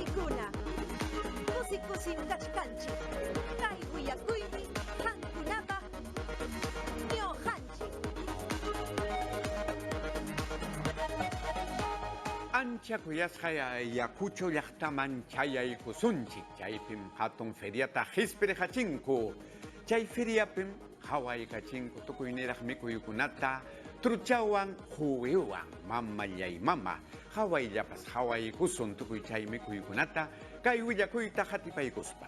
Machikuna, kusi kachkanchi, kay willakuymi, hankunapa, ñojanchi. Ancha kuyasqaya Ayacucho llaqtaman chayaykusunchik, chaypim hatun feriata hisp'irqachinku. Chay feriapim hawaykachinku tukuy niraq mikuykunata truchawan huwiwan mama hawayllapas hawaykusun tukuy chay mikuykunata kay willakuyta hatipaykuspa.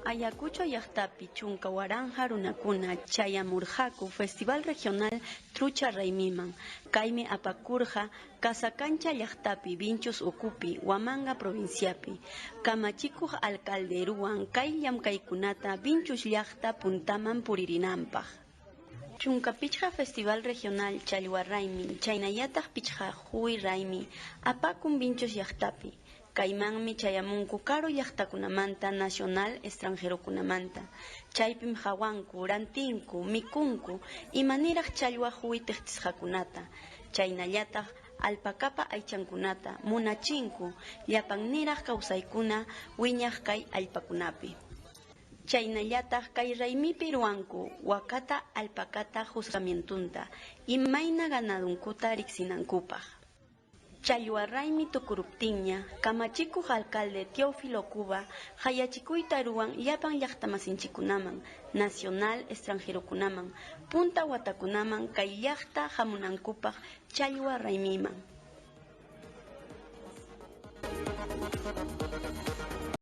Ayacucho llaqtapi chunka waranja runakuna chayamurqaku Festival Regional Trucha Raymiman. Kaymi apakurqa Casacancha llaqtapi Vinchus Ukupi, Huamanga provinciapi. Kamachikuq alcalde ruwan kay llamkaykunata Vinchus llaqta puntaman puririnanpaq. Chunka pichqa Festival Regional Challwa Raymi, chaynallataq pichqa Huwi Raymi, apakun Vinchus llaqtapi. Kaymanmi chayamunku karo llaqtakunamanta nacional extranjerokunamanta. Chaypim hawanku, rantinku, mikunku, imaniraq challwa huwi tiqtisqakunata. Chaynallataq alpakapa aychankunata munachinku, llapaniraq kawsaykuna wiñaq kay allpakunapi. Chaynallataq kay raymipi ruwanku wakata alpakata juzgamientunta, imayna ganadunkuta riqsinankupaq. Challwa Raymi tukuruptinña, kamachikuq alcalde Teófilo Cuba hayachikuyta ruwan llapan llaqtamasinchikunaman, nacional extranjerokunaman, punta watakunaman kay llaqta hamunankupaq Challwa Raymiman.